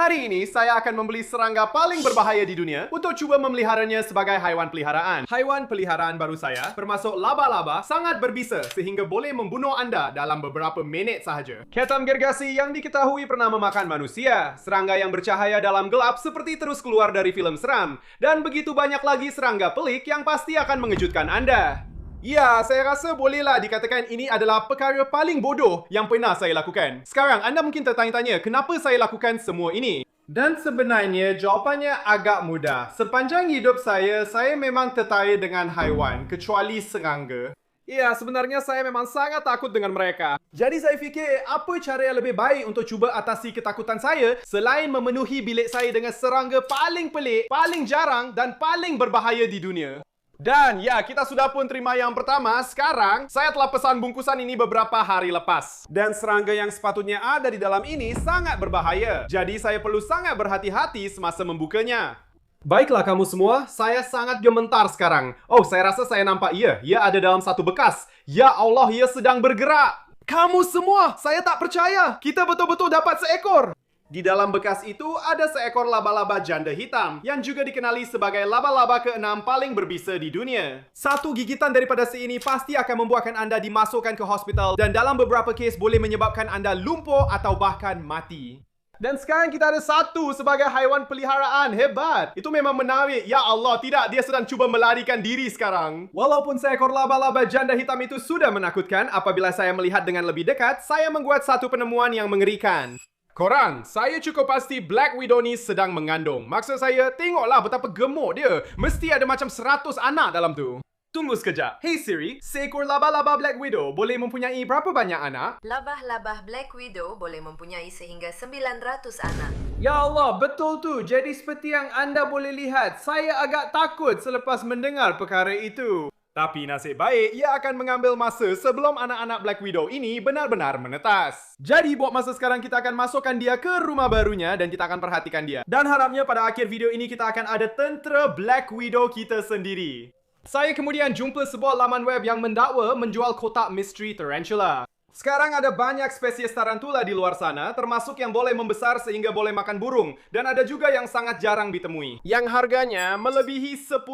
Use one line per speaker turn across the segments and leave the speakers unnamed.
Hari ini saya akan membeli serangga paling berbahaya di dunia untuk coba memeliharanya sebagai haiwan peliharaan. Haiwan peliharaan baru saya, termasuk laba-laba, sangat berbisa sehingga boleh membunuh anda dalam beberapa minit sahaja. Ketam gergasi yang diketahui pernah memakan manusia, serangga yang bercahaya dalam gelap seperti terus keluar dari film seram, dan begitu banyak lagi serangga pelik yang pasti akan mengejutkan anda. Ya, saya rasa bolehlah dikatakan ini adalah perkara paling bodoh yang pernah saya lakukan. Sekarang, anda mungkin tertanya-tanya kenapa saya lakukan semua ini. Dan sebenarnya, jawapannya agak mudah. Sepanjang hidup saya memang tertarik dengan haiwan, kecuali serangga. Ya, sebenarnya saya memang sangat takut dengan mereka. Jadi saya fikir, apa cara yang lebih baik untuk cuba atasi ketakutan saya selain memenuhi bilik saya dengan serangga paling pelik, paling jarang dan paling berbahaya di dunia. Dan ya, kita sudah pun terima yang pertama. Sekarang, saya telah pesan bungkusan ini beberapa hari lepas. Dan serangga yang sepatutnya ada di dalam ini sangat berbahaya. Jadi saya perlu sangat berhati-hati semasa membukanya. Baiklah kamu semua, saya sangat gemetar sekarang. Oh, saya rasa saya nampak ia ada dalam satu bekas. Ya Allah, ia sedang bergerak. Kamu semua, saya tak percaya. Kita betul-betul dapat seekor. Di dalam bekas itu ada seekor laba-laba janda hitam yang juga dikenali sebagai laba-laba ke-6 paling berbisa di dunia. Satu gigitan daripada si ini pasti akan membuatkan anda dimasukkan ke hospital dan dalam beberapa kes boleh menyebabkan anda lumpuh atau bahkan mati. Dan sekarang kita ada satu sebagai haiwan peliharaan. Hebat. Itu memang menarik. Ya Allah, tidak. Dia sedang cuba melarikan diri sekarang. Walaupun seekor laba-laba janda hitam itu sudah menakutkan, apabila saya melihat dengan lebih dekat, saya membuat satu penemuan yang mengerikan. Korang, saya cukup pasti Black Widow ni sedang mengandung. Maksud saya, tengoklah betapa gemuk dia. Mesti ada macam 100 anak dalam tu. Tunggu sekejap. Hey Siri, seekor laba-laba Black Widow boleh mempunyai berapa banyak anak?
Labah-labah Black Widow boleh mempunyai sehingga 900 anak.
Ya Allah, betul tu. Jadi seperti yang anda boleh lihat, saya agak takut selepas mendengar perkara itu. Tapi nasib baik, ia akan mengambil masa sebelum anak-anak Black Widow ini benar-benar menetas. Jadi buat masa sekarang kita akan masukkan dia ke rumah barunya dan kita akan perhatikan dia. Dan harapnya pada akhir video ini kita akan ada tentera Black Widow kita sendiri. Saya kemudian jumpa sebuah laman web yang mendakwa menjual kotak misteri tarantula. Sekarang ada banyak spesies tarantula di luar sana, termasuk yang boleh membesar sehingga boleh makan burung. Dan ada juga yang sangat jarang ditemui, yang harganya melebihi $10.000.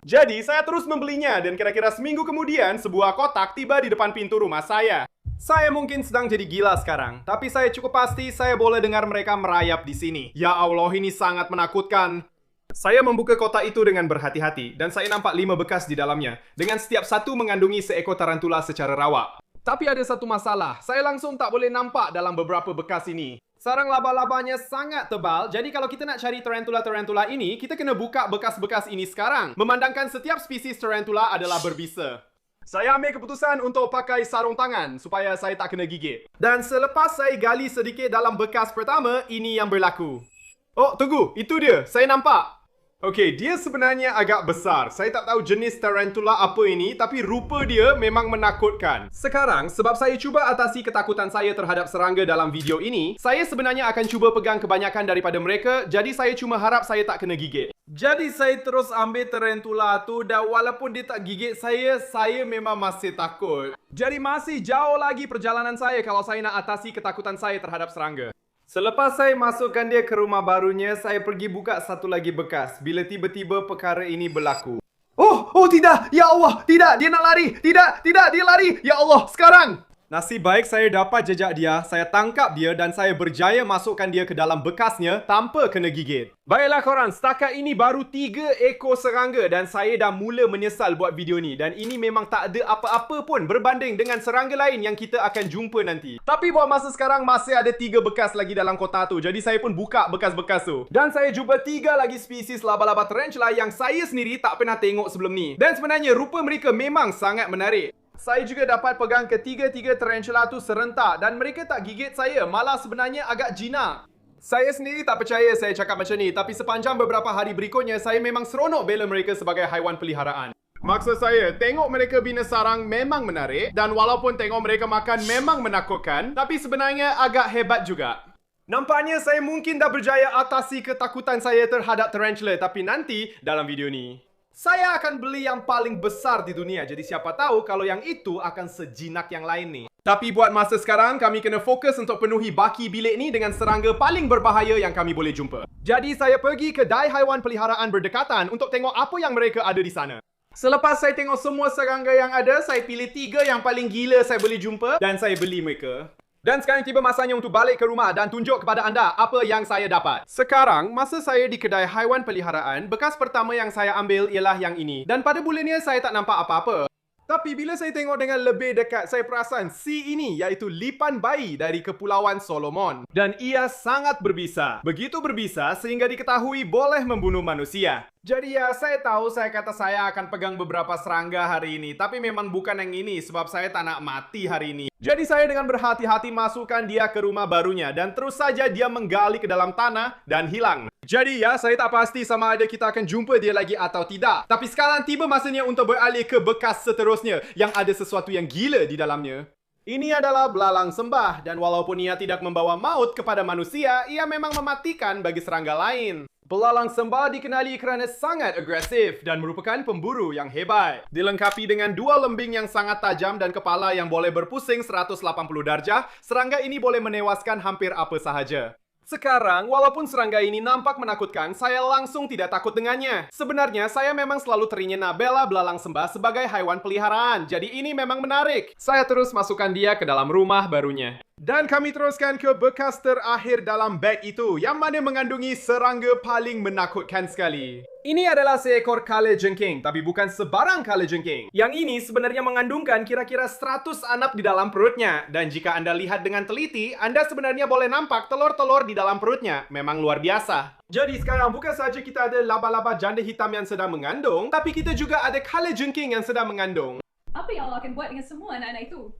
Jadi saya terus membelinya dan kira-kira seminggu kemudian sebuah kotak tiba di depan pintu rumah saya. Saya mungkin sedang jadi gila sekarang, tapi saya cukup pasti saya boleh dengar mereka merayap di sini. Ya Allah, ini sangat menakutkan. Saya membuka kotak itu dengan berhati-hati dan saya nampak 5 bekas di dalamnya, dengan setiap satu mengandungi seekor tarantula secara rawak. Tapi ada satu masalah, saya langsung tak boleh nampak dalam beberapa bekas ini. Sarang laba-labanya sangat tebal, jadi kalau kita nak cari tarantula-tarantula ini, kita kena buka bekas-bekas ini sekarang. Memandangkan setiap spesies tarantula adalah berbisa. Saya ambil keputusan untuk pakai sarung tangan supaya saya tak kena gigit. Dan selepas saya gali sedikit dalam bekas pertama, ini yang berlaku. Oh, tunggu, itu dia, saya nampak. Okey, dia sebenarnya agak besar. Saya tak tahu jenis tarantula apa ini, tapi rupa dia memang menakutkan. Sekarang, sebab saya cuba atasi ketakutan saya terhadap serangga dalam video ini, saya sebenarnya akan cuba pegang kebanyakan daripada mereka, jadi saya cuma harap saya tak kena gigit. Jadi saya terus ambil tarantula tu dan walaupun dia tak gigit saya memang masih takut. Jadi masih jauh lagi perjalanan saya kalau saya nak atasi ketakutan saya terhadap serangga. Selepas saya masukkan dia ke rumah barunya, saya pergi buka satu lagi bekas bila tiba-tiba perkara ini berlaku. Oh tidak! Ya Allah! Tidak! Dia nak lari! Tidak! Dia lari! Ya Allah! Sekarang! Nasib baik saya dapat jejak dia, saya tangkap dia dan saya berjaya masukkan dia ke dalam bekasnya tanpa kena gigit. Baiklah korang, setakat ini baru 3 ekor serangga dan saya dah mula menyesal buat video ni. Dan ini memang tak ada apa-apa pun berbanding dengan serangga lain yang kita akan jumpa nanti. Tapi buat masa sekarang masih ada 3 bekas lagi dalam kotak tu. Jadi saya pun buka bekas-bekas tu. Dan saya jumpa 3 lagi spesies laba-laba tarantula yang saya sendiri tak pernah tengok sebelum ni. Dan sebenarnya rupa mereka memang sangat menarik. Saya juga dapat pegang ketiga-tiga tarantula tu serentak dan mereka tak gigit saya, malah sebenarnya agak jinak. Saya sendiri tak percaya saya cakap macam ni, tapi sepanjang beberapa hari berikutnya saya memang seronok bela mereka sebagai haiwan peliharaan. Maksud saya, tengok mereka bina sarang memang menarik dan walaupun tengok mereka makan memang menakutkan, tapi sebenarnya agak hebat juga. Nampaknya saya mungkin dah berjaya atasi ketakutan saya terhadap tarantula, tapi nanti dalam video ni saya akan beli yang paling besar di dunia. Jadi siapa tahu kalau yang itu akan sejinak yang lain nih. Tapi buat masa sekarang, kami kena fokus untuk penuhi baki bilik ni dengan serangga paling berbahaya yang kami boleh jumpa. Jadi saya pergi ke kedai haiwan peliharaan berdekatan untuk tengok apa yang mereka ada di sana. Selepas saya tengok semua serangga yang ada, saya pilih 3 yang paling gila saya boleh jumpa dan saya beli mereka. Dan sekarang tiba masanya untuk balik ke rumah dan tunjuk kepada anda apa yang saya dapat. Sekarang, masa saya di kedai haiwan peliharaan, bekas pertama yang saya ambil ialah yang ini. Dan pada bulannya saya tak nampak apa-apa. Tapi bila saya tengok dengan lebih dekat, saya perasan si ini iaitu lipan bayi dari Kepulauan Solomon. Dan ia sangat berbisa. Begitu berbisa sehingga diketahui boleh membunuh manusia. Jadi ya, saya tahu saya kata saya akan pegang beberapa serangga hari ini. Tapi memang bukan yang ini sebab saya tak nak mati hari ini. Jadi saya dengan berhati-hati masukkan dia ke rumah barunya. Dan terus saja dia menggali ke dalam tanah dan hilang. Jadi ya, saya tak pasti sama ada kita akan jumpa dia lagi atau tidak. Tapi sekarang tiba masanya untuk beralih ke bekas seterusnya yang ada sesuatu yang gila di dalamnya. Ini adalah belalang sembah dan walaupun ia tidak membawa maut kepada manusia, ia memang mematikan bagi serangga lain. Belalang sembah dikenali kerana sangat agresif dan merupakan pemburu yang hebat. Dilengkapi dengan 2 lembing yang sangat tajam dan kepala yang boleh berpusing 180 darjah, serangga ini boleh menewaskan hampir apa sahaja. Sekarang, walaupun serangga ini nampak menakutkan, saya langsung tidak takut dengannya. Sebenarnya, saya memang selalu teringin bela belalang sembah sebagai haiwan peliharaan. Jadi ini memang menarik. Saya terus masukkan dia ke dalam rumah barunya. Dan kami teruskan ke bekas terakhir dalam beg itu, yang mana mengandungi serangga paling menakutkan sekali. Ini adalah seekor kalajengking, tapi bukan sebarang kalajengking. Yang ini sebenarnya mengandungkan kira-kira 100 anak di dalam perutnya. Dan jika anda lihat dengan teliti, anda sebenarnya boleh nampak telur-telur di dalam perutnya. Memang luar biasa. Jadi sekarang bukan saja kita ada laba-laba janda hitam yang sedang mengandung, tapi kita juga ada kalajengking yang sedang mengandung.
Apa yang Allah akan buat dengan semua anak-anak itu?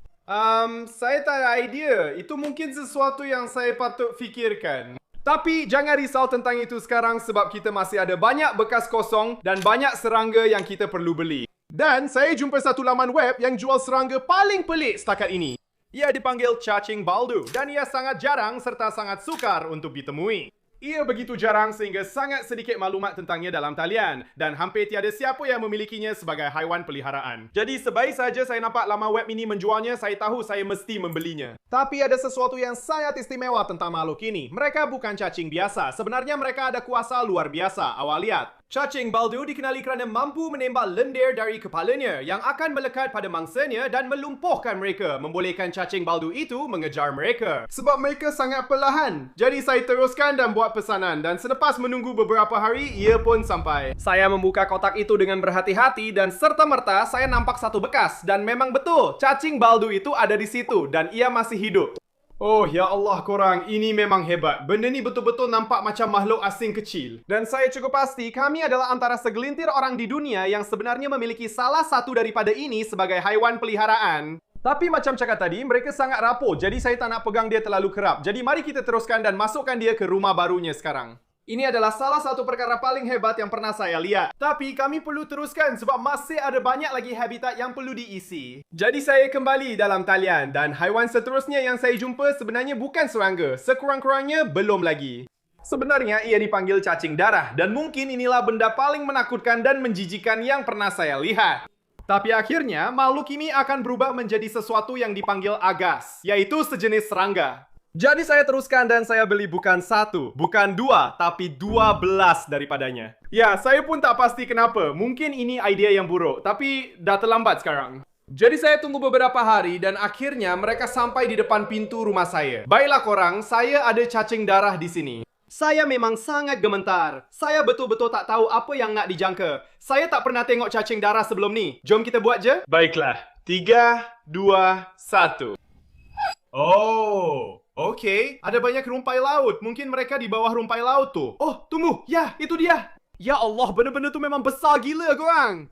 Saya tak ada idea. Itu mungkin sesuatu yang saya patut fikirkan. Tapi jangan risau tentang itu sekarang sebab kita masih ada banyak bekas kosong dan banyak serangga yang kita perlu beli. Dan saya jumpa satu laman web yang jual serangga paling pelik setakat ini. Ia dipanggil cacing baldu dan ia sangat jarang serta sangat sukar untuk ditemui. Ia begitu jarang sehingga sangat sedikit maklumat tentangnya dalam talian dan hampir tiada siapa yang memilikinya sebagai haiwan peliharaan. Jadi sebaik saja saya nampak laman web ini menjualnya, saya tahu saya mesti membelinya. Tapi ada sesuatu yang sangat istimewa tentang makhluk ini. Mereka bukan cacing biasa. Sebenarnya mereka ada kuasa luar biasa. Awal lihat. Cacing baldu dikenali kerana mampu menembak lendir dari kepalanya yang akan melekat pada mangsanya dan melumpuhkan mereka, membolehkan cacing baldu itu mengejar mereka. Sebab mereka sangat perlahan. Jadi saya teruskan dan buat pesanan dan selepas menunggu beberapa hari, ia pun sampai. Saya membuka kotak itu dengan berhati-hati dan serta-merta saya nampak satu bekas. Dan memang betul, cacing baldu itu ada di situ dan ia masih hidup. Oh, ya Allah korang, ini memang hebat. Benda ni betul-betul nampak macam makhluk asing kecil. Dan saya cukup pasti kami adalah antara segelintir orang di dunia yang sebenarnya memiliki salah satu daripada ini sebagai haiwan peliharaan. Tapi macam cakap tadi, mereka sangat rapuh. Jadi saya tak nak pegang dia terlalu kerap. Jadi mari kita teruskan dan masukkan dia ke rumah barunya sekarang. Ini adalah salah satu perkara paling hebat yang pernah saya lihat. Tapi kami perlu teruskan sebab masih ada banyak lagi habitat yang perlu diisi. Jadi saya kembali dalam talian dan haiwan seterusnya yang saya jumpa sebenarnya bukan serangga. Sekurang-kurangnya belum lagi. Sebenarnya ia dipanggil cacing darah dan mungkin inilah benda paling menakutkan dan menjijikan yang pernah saya lihat. Tapi akhirnya makhluk ini akan berubah menjadi sesuatu yang dipanggil agas, yaitu sejenis serangga. Jadi saya teruskan dan saya beli bukan 1, bukan 2, tapi 12 daripadanya. Ya, saya pun tak pasti kenapa. Mungkin ini idea yang buruk, tapi dah terlambat sekarang. Jadi saya tunggu beberapa hari dan akhirnya mereka sampai di depan pintu rumah saya. Baiklah korang, saya ada cacing darah di sini. Saya memang sangat gemetar. Saya betul-betul tak tahu apa yang nak dijangka. Saya tak pernah tengok cacing darah sebelum ni. Jom kita buat je. Baiklah. 3, 2, 1. Oh, okey. Ada banyak rumpai laut. Mungkin mereka di bawah rumpai laut tu. Oh, tunggu. Ya, itu dia. Ya Allah, benda-benda tu memang besar gila korang.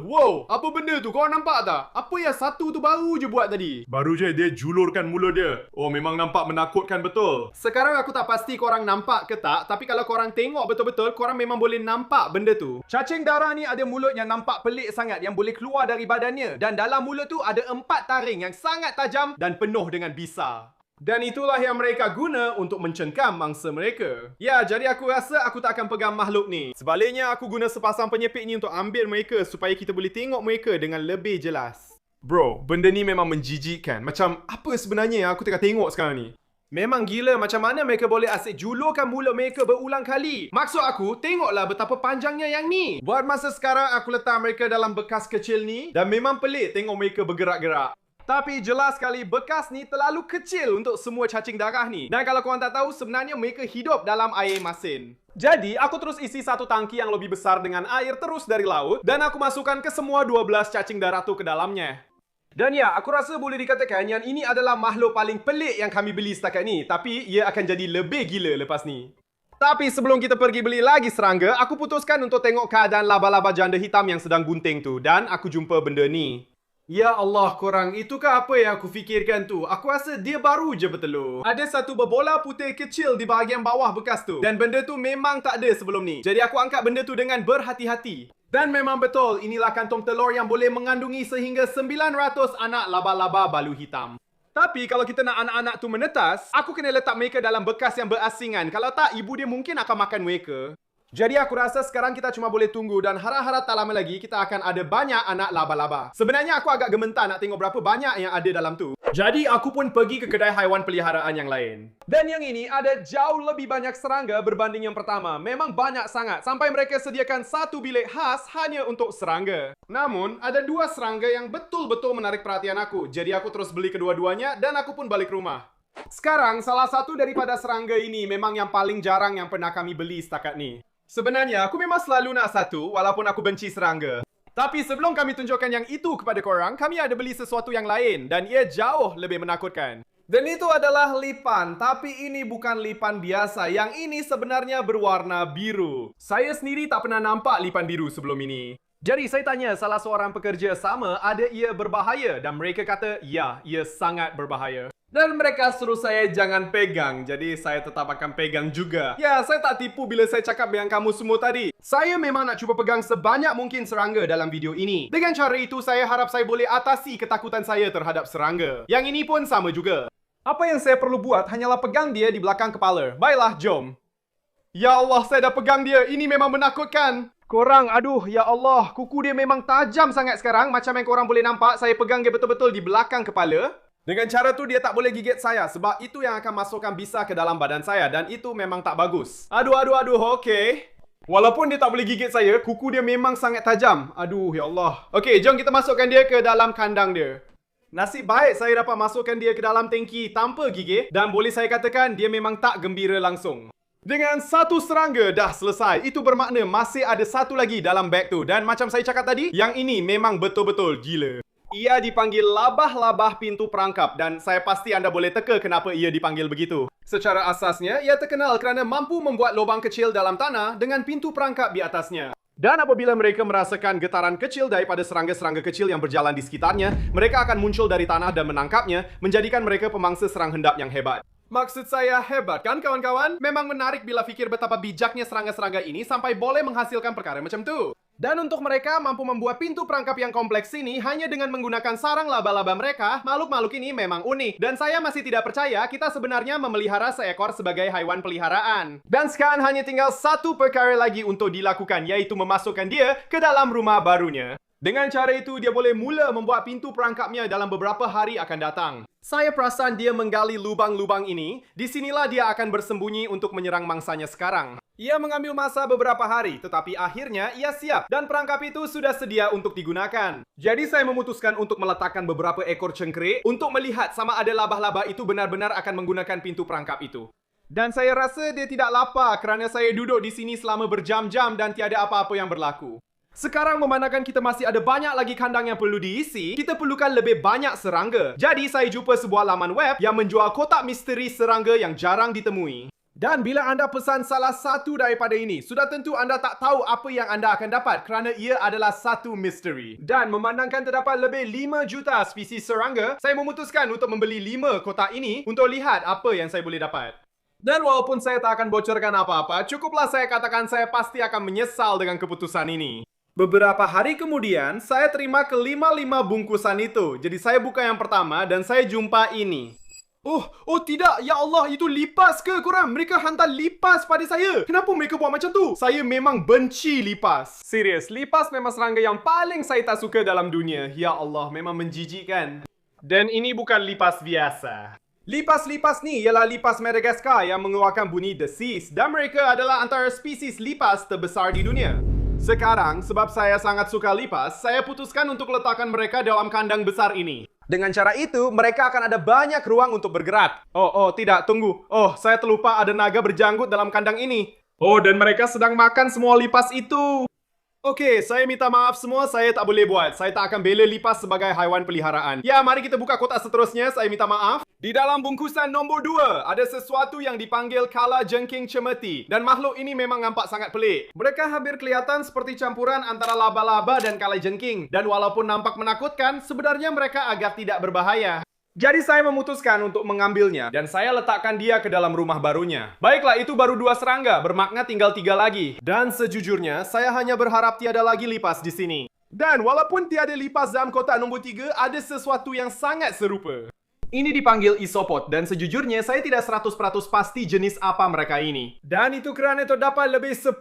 Wow, apa benda tu? Korang nampak tak? Apa yang satu tu baru je buat tadi? Baru je dia julurkan mulut dia. Oh, memang nampak menakutkan betul. Sekarang aku tak pasti korang nampak ke tak, tapi kalau korang tengok betul-betul, korang memang boleh nampak benda tu. Cacing darah ni ada mulut yang nampak pelik sangat yang boleh keluar dari badannya. Dan dalam mulut tu ada 4 taring yang sangat tajam dan penuh dengan bisa. Dan itulah yang mereka guna untuk mencengkam mangsa mereka. Ya, jadi aku rasa aku tak akan pegang makhluk ni. Sebaliknya, aku guna sepasang penyepit ni untuk ambil mereka supaya kita boleh tengok mereka dengan lebih jelas. Bro, benda ni memang menjijikkan. Macam apa sebenarnya yang aku tengah tengok sekarang ni? Memang gila macam mana mereka boleh asyik julurkan mulut mereka berulang kali. Maksud aku, tengoklah betapa panjangnya yang ni. Buat masa sekarang aku letak mereka dalam bekas kecil ni dan memang pelik tengok mereka bergerak-gerak. Tapi jelas sekali bekas ni terlalu kecil untuk semua cacing darah ni. Dan kalau korang tak tahu, sebenarnya mereka hidup dalam air masin. Jadi, aku terus isi satu tangki yang lebih besar dengan air terus dari laut dan aku masukkan ke semua 12 cacing darah tu ke dalamnya. Dan ya, aku rasa boleh dikatakan yang ini adalah makhluk paling pelik yang kami beli setakat ni. Tapi, ia akan jadi lebih gila lepas ni. Tapi sebelum kita pergi beli lagi serangga, aku putuskan untuk tengok keadaan laba-laba janda hitam yang sedang gunting tu. Dan aku jumpa benda ni. Ya Allah korang, itukah apa yang aku fikirkan tu? Aku rasa dia baru je bertelur. Ada satu berbola putih kecil di bahagian bawah bekas tu. Dan benda tu memang tak ada sebelum ni. Jadi aku angkat benda tu dengan berhati-hati. Dan memang betul, inilah kantung telur yang boleh mengandungi sehingga 900 anak laba-laba balu hitam. Tapi kalau kita nak anak-anak tu menetas, aku kena letak mereka dalam bekas yang berasingan. Kalau tak, ibu dia mungkin akan makan mereka. Jadi aku rasa sekarang kita cuma boleh tunggu dan harap-harap tak lama lagi kita akan ada banyak anak laba-laba. Sebenarnya aku agak gementar nak tengok berapa banyak yang ada dalam tu. Jadi aku pun pergi ke kedai haiwan peliharaan yang lain. Dan yang ini ada jauh lebih banyak serangga berbanding yang pertama. Memang banyak sangat sampai mereka sediakan satu bilik khas hanya untuk serangga. Namun ada dua serangga yang betul-betul menarik perhatian aku. Jadi aku terus beli kedua-duanya dan aku pun balik rumah. Sekarang salah satu daripada serangga ini memang yang paling jarang yang pernah kami beli setakat ni. Sebenarnya, aku memang selalu nak satu walaupun aku benci serangga. Tapi sebelum kami tunjukkan yang itu kepada korang, kami ada beli sesuatu yang lain dan ia jauh lebih menakutkan. Dan itu adalah lipan, tapi ini bukan lipan biasa. Yang ini sebenarnya berwarna biru. Saya sendiri tak pernah nampak lipan biru sebelum ini. Jadi saya tanya salah seorang pekerja sama ada ia berbahaya dan mereka kata ya, ia sangat berbahaya. Dan mereka suruh saya jangan pegang, jadi saya tetap akan pegang juga. Ya, saya tak tipu bila saya cakap dengan kamu semua tadi. Saya memang nak cuba pegang sebanyak mungkin serangga dalam video ini. Dengan cara itu, saya harap saya boleh atasi ketakutan saya terhadap serangga. Yang ini pun sama juga. Apa yang saya perlu buat hanyalah pegang dia di belakang kepala. Baiklah, jom. Ya Allah, saya dah pegang dia. Ini memang menakutkan. Korang, aduh, ya Allah. Kuku dia memang tajam sangat sekarang. Macam yang korang boleh nampak, saya pegang dia betul-betul di belakang kepala. Dengan cara tu dia tak boleh gigit saya sebab itu yang akan masukkan bisa ke dalam badan saya dan itu memang tak bagus. Aduh, okey. Walaupun dia tak boleh gigit saya, kuku dia memang sangat tajam. Aduh, ya Allah. Okey, jom kita masukkan dia ke dalam kandang dia. Nasib baik saya dapat masukkan dia ke dalam tangki tanpa gigit dan boleh saya katakan dia memang tak gembira langsung. Dengan satu serangga dah selesai, itu bermakna masih ada satu lagi dalam beg tu dan macam saya cakap tadi, yang ini memang betul-betul gila. Ia dipanggil labah-labah pintu perangkap dan saya pasti anda boleh teka kenapa ia dipanggil begitu. Secara asasnya, ia terkenal kerana mampu membuat lubang kecil dalam tanah dengan pintu perangkap di atasnya. Dan apabila mereka merasakan getaran kecil daripada serangga-serangga kecil yang berjalan di sekitarnya, mereka akan muncul dari tanah dan menangkapnya, menjadikan mereka pemangsa serang hendap yang hebat. Maksud saya hebat kan kawan-kawan? Memang menarik bila fikir betapa bijaknya serangga-serangga ini sampai boleh menghasilkan perkara macam tu. Dan untuk mereka mampu membuat pintu perangkap yang kompleks ini hanya dengan menggunakan sarang laba-laba mereka, makhluk-makhluk ini memang unik. Dan saya masih tidak percaya kita sebenarnya memelihara seekor sebagai haiwan peliharaan. Dan sekarang hanya tinggal satu perkara lagi untuk dilakukan, yaitu memasukkan dia ke dalam rumah barunya. Dengan cara itu, dia boleh mula membuat pintu perangkapnya dalam beberapa hari akan datang. Saya perasan dia menggali lubang-lubang ini. Di sinilah dia akan bersembunyi untuk menyerang mangsanya sekarang. Ia mengambil masa beberapa hari, tetapi akhirnya ia siap dan perangkap itu sudah sedia untuk digunakan. Jadi saya memutuskan untuk meletakkan beberapa ekor cengkerik untuk melihat sama ada labah-labah itu benar-benar akan menggunakan pintu perangkap itu. Dan saya rasa dia tidak lapar kerana saya duduk di sini selama berjam-jam dan tiada apa-apa yang berlaku. Sekarang memandangkan kita masih ada banyak lagi kandang yang perlu diisi, kita perlukan lebih banyak serangga. Jadi saya jumpa sebuah laman web yang menjual kotak misteri serangga yang jarang ditemui. Dan bila anda pesan salah satu daripada ini, sudah tentu anda tak tahu apa yang anda akan dapat kerana ia adalah satu misteri. Dan memandangkan terdapat lebih 5 juta spesies serangga, saya memutuskan untuk membeli 5 kotak ini untuk lihat apa yang saya boleh dapat. Dan walaupun saya tak akan bocorkan apa-apa, cukuplah saya katakan saya pasti akan menyesal dengan keputusan ini. Beberapa hari kemudian, saya terima ke 5 bungkusan itu. Jadi saya buka yang pertama dan saya jumpa ini. Oh tidak, ya Allah, itu lipas ke korang? Mereka hantar lipas pada saya. Kenapa mereka buat macam tu? Saya memang benci lipas. Serius, lipas memang serangga yang paling saya tak suka dalam dunia. Ya Allah, memang menjijikkan. Dan ini bukan lipas biasa. Lipas-lipas ni ialah lipas Madagascar yang mengeluarkan bunyi The Seas dan mereka adalah antara spesies lipas terbesar di dunia. Sekarang, sebab saya sangat suka lipas, saya putuskan untuk letakkan mereka dalam kandang besar ini. Dengan cara itu, mereka akan ada banyak ruang untuk bergerak. Tidak, tunggu. Saya terlupa ada naga berjanggut dalam kandang ini. Dan mereka sedang makan semua lipas itu. Okey, saya minta maaf semua, saya tak boleh buat. Saya tak akan bela lipas sebagai haiwan peliharaan. Ya, mari kita buka kotak seterusnya, saya minta maaf. Di dalam bungkusan nombor 2, ada sesuatu yang dipanggil kala jengking cemeti. Dan makhluk ini memang nampak sangat pelik. Mereka hampir kelihatan seperti campuran antara laba-laba dan kala jengking. Dan walaupun nampak menakutkan, sebenarnya mereka agak tidak berbahaya. Jadi saya memutuskan untuk mengambilnya dan saya letakkan dia ke dalam rumah barunya. Baiklah, itu baru 2 serangga, bermakna tinggal 3 lagi. Dan sejujurnya, saya hanya berharap tiada lagi lipas di sini. Dan walaupun tiada lipas dalam kotak nombor 3, ada sesuatu yang sangat serupa. Ini dipanggil isopod dan sejujurnya saya tidak 100% pasti jenis apa mereka ini. Dan itu kerana terdapat lebih 10,000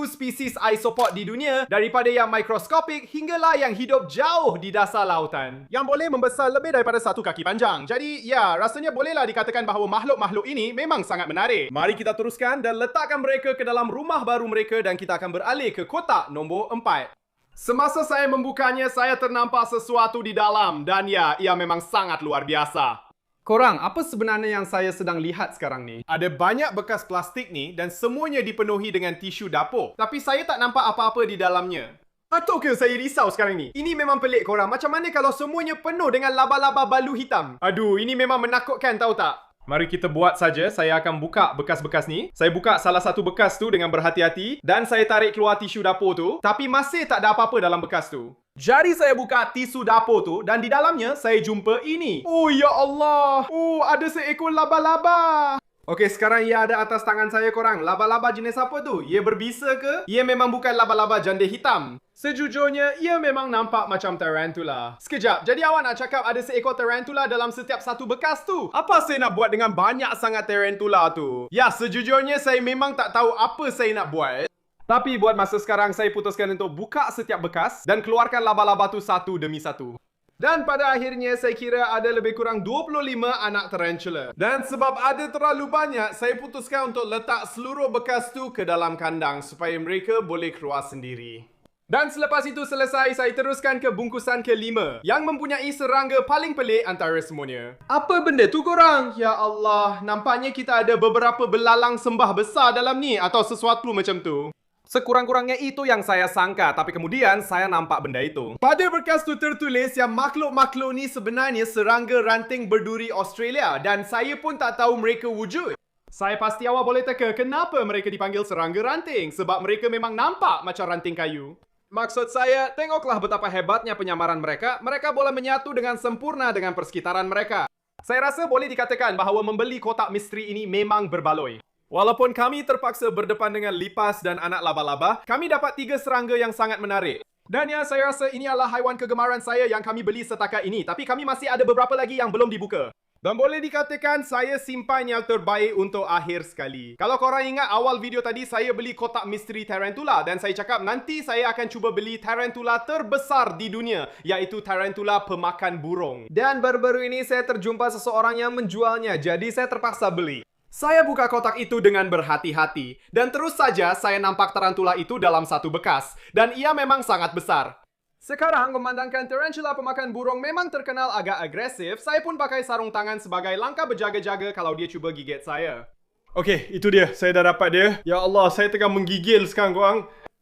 spesies isopod di dunia, daripada yang mikroskopik hinggalah yang hidup jauh di dasar lautan. Yang boleh membesar lebih daripada 1 kaki panjang. Jadi ya, rasanya bolehlah dikatakan bahawa makhluk-makhluk ini memang sangat menarik. Mari kita teruskan dan letakkan mereka ke dalam rumah baru mereka dan kita akan beralih ke kotak nombor 4. Semasa saya membukanya, saya ternampak sesuatu di dalam dan ya, ia memang sangat luar biasa. Korang, apa sebenarnya yang saya sedang lihat sekarang ni? Ada banyak bekas plastik ni dan semuanya dipenuhi dengan tisu dapur. Tapi saya tak nampak apa-apa di dalamnya. Atau ke saya risau sekarang ni? Ini memang pelik korang. Macam mana kalau semuanya penuh dengan laba-laba balu hitam? Aduh, ini memang menakutkan tahu tak? Mari kita buat saja. Saya akan buka bekas-bekas ni. Saya buka salah satu bekas tu dengan berhati-hati. Dan saya tarik keluar tisu dapur tu. Tapi masih tak ada apa-apa dalam bekas tu. Jadi saya buka tisu dapur tu. Dan di dalamnya saya jumpa ini. Oh ya Allah. Oh, ada seekor laba-laba. Okey, sekarang ia ada atas tangan saya korang. Laba-laba jenis apa tu? Ia berbisa ke? Ia memang bukan laba-laba janda hitam. Sejujurnya, ia memang nampak macam tarantula. Sekejap, jadi awak nak cakap ada seekor tarantula dalam setiap satu bekas tu? Apa saya nak buat dengan banyak sangat tarantula tu? Ya, sejujurnya saya memang tak tahu apa saya nak buat. Tapi buat masa sekarang, saya putuskan untuk buka setiap bekas dan keluarkan laba-laba tu satu demi satu. Dan pada akhirnya saya kira ada lebih kurang 25 anak tarantula. Dan sebab ada terlalu banyak, saya putuskan untuk letak seluruh bekas tu ke dalam kandang supaya mereka boleh keluar sendiri. Dan selepas itu selesai, saya teruskan ke bungkusan ke-5 yang mempunyai serangga paling pelik antara semuanya. Apa benda tu korang? Ya Allah, nampaknya kita ada beberapa belalang sembah besar dalam ni atau sesuatu macam tu. Sekurang-kurangnya itu yang saya sangka, tapi kemudian saya nampak benda itu. Pada berkas tu tertulis yang makhluk-makhluk ni sebenarnya serangga ranting berduri Australia dan saya pun tak tahu mereka wujud. Saya pasti awak boleh teka kenapa mereka dipanggil serangga ranting, sebab mereka memang nampak macam ranting kayu. Maksud saya, tengoklah betapa hebatnya penyamaran mereka. Mereka boleh menyatu dengan sempurna dengan persekitaran mereka. Saya rasa boleh dikatakan bahawa membeli kotak misteri ini memang berbaloi. Walaupun kami terpaksa berdepan dengan lipas dan anak laba-laba, kami dapat 3 serangga yang sangat menarik. Dan ya, saya rasa ini adalah haiwan kegemaran saya yang kami beli setakat ini. Tapi kami masih ada beberapa lagi yang belum dibuka. Dan boleh dikatakan saya simpan yang terbaik untuk akhir sekali. Kalau korang ingat awal video tadi, saya beli kotak misteri tarantula. Dan saya cakap nanti saya akan cuba beli tarantula terbesar di dunia, iaitu tarantula pemakan burung. Dan baru-baru ini saya terjumpa seseorang yang menjualnya, jadi saya terpaksa beli. Saya buka kotak itu dengan berhati-hati. Dan terus saja saya nampak tarantula itu dalam satu bekas. Dan ia memang sangat besar. Sekarang, memandangkan tarantula pemakan burung memang terkenal agak agresif, saya pun pakai sarung tangan sebagai langkah berjaga-jaga kalau dia cuba gigit saya. Okey, itu dia. Saya dah dapat dia. Ya Allah, saya tengah menggigil sekarang korang.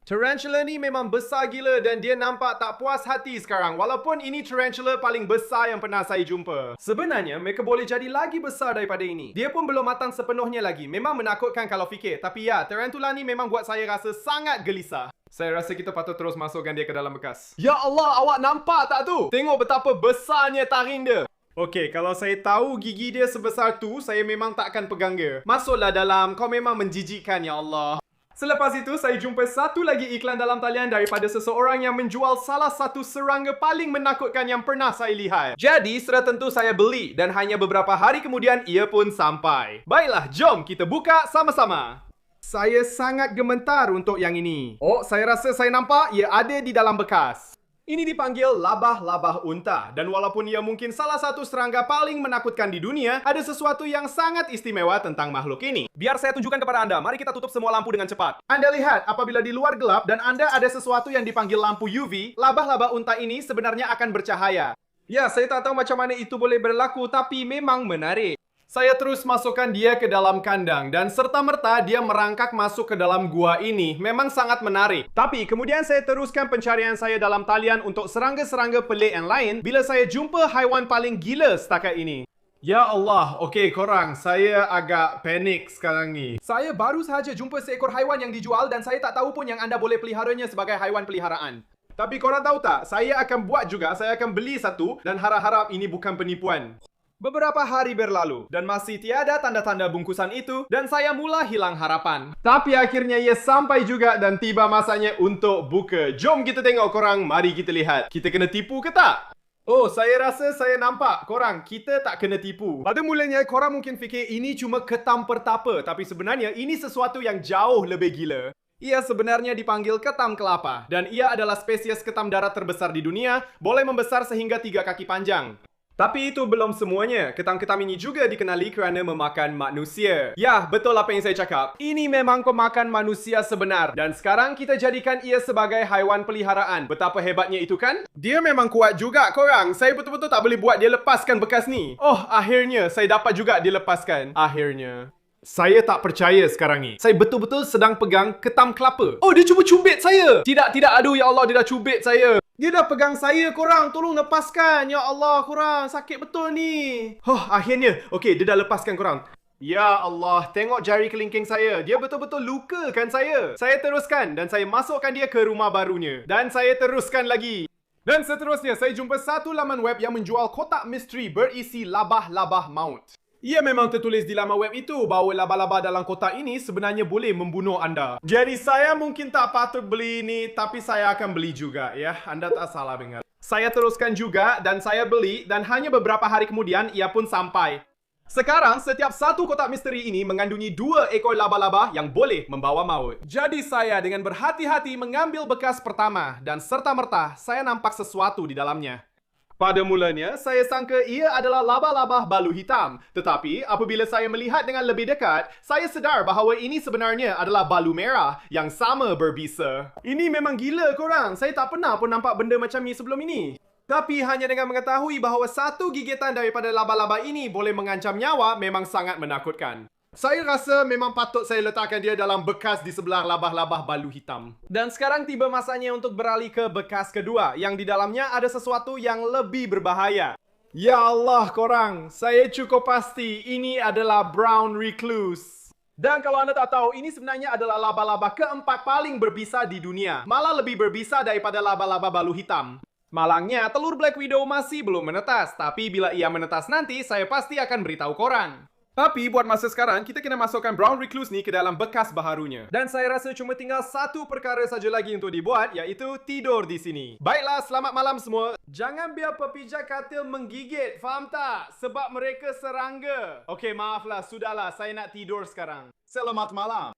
Tarantula ni memang besar gila dan dia nampak tak puas hati sekarang. Walaupun ini tarantula paling besar yang pernah saya jumpa. Sebenarnya, mereka boleh jadi lagi besar daripada ini. Dia pun belum matang sepenuhnya lagi. Memang menakutkan kalau fikir. Tapi ya, tarantula ni memang buat saya rasa sangat gelisah. Saya rasa kita patut terus masukkan dia ke dalam bekas. Ya Allah, awak nampak tak tu? Tengok betapa besarnya taring dia. Okey, kalau saya tahu gigi dia sebesar tu, saya memang tak akan pegang dia. Masuklah dalam, kau memang menjijikkan, ya Allah. Selepas itu, saya jumpa satu lagi iklan dalam talian daripada seseorang yang menjual salah satu serangga paling menakutkan yang pernah saya lihat. Jadi, sudah tentu saya beli dan hanya beberapa hari kemudian ia pun sampai. Baiklah, jom kita buka sama-sama. Saya sangat gemetar untuk yang ini. Oh, saya rasa saya nampak ia ada di dalam bekas. Ini dipanggil labah-labah unta. Dan walaupun ia mungkin salah satu serangga paling menakutkan di dunia, ada sesuatu yang sangat istimewa tentang makhluk ini. Biar saya tunjukkan kepada Anda, mari kita tutup semua lampu dengan cepat. Anda lihat, apabila di luar gelap dan Anda ada sesuatu yang dipanggil lampu UV, labah-labah unta ini sebenarnya akan bercahaya. Ya, saya tak tahu macam mana itu boleh berlaku, tapi memang menarik. Saya terus masukkan dia ke dalam kandang dan serta-merta dia merangkak masuk ke dalam gua ini. Memang sangat menarik. Tapi kemudian saya teruskan pencarian saya dalam talian untuk serangga-serangga pelik yang lain bila saya jumpa haiwan paling gila setakat ini. Ya Allah, okey korang, saya agak panik sekarang ni. Saya baru sahaja jumpa seekor haiwan yang dijual dan saya tak tahu pun yang anda boleh peliharanya sebagai haiwan peliharaan. Tapi korang tahu tak, saya akan buat juga, saya akan beli satu dan harap-harap ini bukan penipuan. Beberapa hari berlalu dan masih tiada tanda-tanda bungkusan itu dan saya mula hilang harapan. Tapi akhirnya ia sampai juga dan tiba masanya untuk buka. Jom kita tengok korang, mari kita lihat. Kita kena tipu ke tak? Oh, saya rasa saya nampak korang, kita tak kena tipu. Pada mulanya korang mungkin fikir ini cuma ketam pertapa, tapi sebenarnya ini sesuatu yang jauh lebih gila. Ia sebenarnya dipanggil ketam kelapa dan ia adalah spesies ketam darat terbesar di dunia, boleh membesar sehingga 3 kaki panjang. Tapi itu belum semuanya. Ketam-ketam ini juga dikenali kerana memakan manusia. Ya, betul apa yang saya cakap. Ini memang pemakan manusia sebenar. Dan sekarang kita jadikan ia sebagai haiwan peliharaan. Betapa hebatnya itu kan? Dia memang kuat juga korang. Saya betul-betul tak boleh buat dia lepaskan bekas ni. Oh, akhirnya saya dapat juga dia lepaskan. Akhirnya. Saya tak percaya sekarang ni. Saya betul-betul sedang pegang ketam kelapa. Oh, dia cuba cubit saya. Tidak. Aduh, ya Allah, dia dah cubit saya. Dia dah pegang saya, korang. Tolong lepaskan. Ya Allah, korang. Sakit betul ni. Oh, akhirnya. Okey, dia dah lepaskan korang. Ya Allah, tengok jari kelingking saya. Dia betul-betul lukakan saya. Saya teruskan dan saya masukkan dia ke rumah barunya. Dan saya teruskan lagi. Dan seterusnya, saya jumpa satu laman web yang menjual kotak misteri berisi labah-labah maut. Ia memang tertulis di laman web itu bahawa laba-laba dalam kotak ini sebenarnya boleh membunuh anda. Jadi saya mungkin tak patut beli ini, tapi saya akan beli juga ya. Anda tak salah dengar. Saya teruskan juga dan saya beli dan hanya beberapa hari kemudian ia pun sampai. Sekarang setiap satu kotak misteri ini mengandungi 2 ekor laba-laba yang boleh membawa maut. Jadi saya dengan berhati-hati mengambil bekas pertama dan serta-merta saya nampak sesuatu di dalamnya. Pada mulanya, saya sangka ia adalah laba-laba balu hitam. Tetapi, apabila saya melihat dengan lebih dekat, saya sedar bahawa ini sebenarnya adalah balu merah yang sama berbisa. Ini memang gila korang. Saya tak pernah pun nampak benda macam ni sebelum ini. Tapi hanya dengan mengetahui bahawa satu gigitan daripada laba-laba ini boleh mengancam nyawa memang sangat menakutkan. Saya rasa memang patut saya letakkan dia dalam bekas di sebelah labah-labah balu hitam. Dan sekarang tiba masanya untuk beralih ke bekas kedua, yang di dalamnya ada sesuatu yang lebih berbahaya. Ya Allah korang, saya cukup pasti ini adalah brown recluse. Dan kalau anda tak tahu, ini sebenarnya adalah laba-laba keempat paling berbisa di dunia. Malah lebih berbisa daripada laba-laba balu hitam. Malangnya, telur Black Widow masih belum menetas. Tapi bila ia menetas nanti, saya pasti akan beritahu korang. Tapi buat masa sekarang, kita kena masukkan brown recluse ni ke dalam bekas baharunya. Dan saya rasa cuma tinggal satu perkara saja lagi untuk dibuat, iaitu tidur di sini. Baiklah, selamat malam semua. Jangan biar pepijak katil menggigit, faham tak? Sebab mereka serangga. Okey, maaflah, sudahlah, saya nak tidur sekarang. Selamat malam.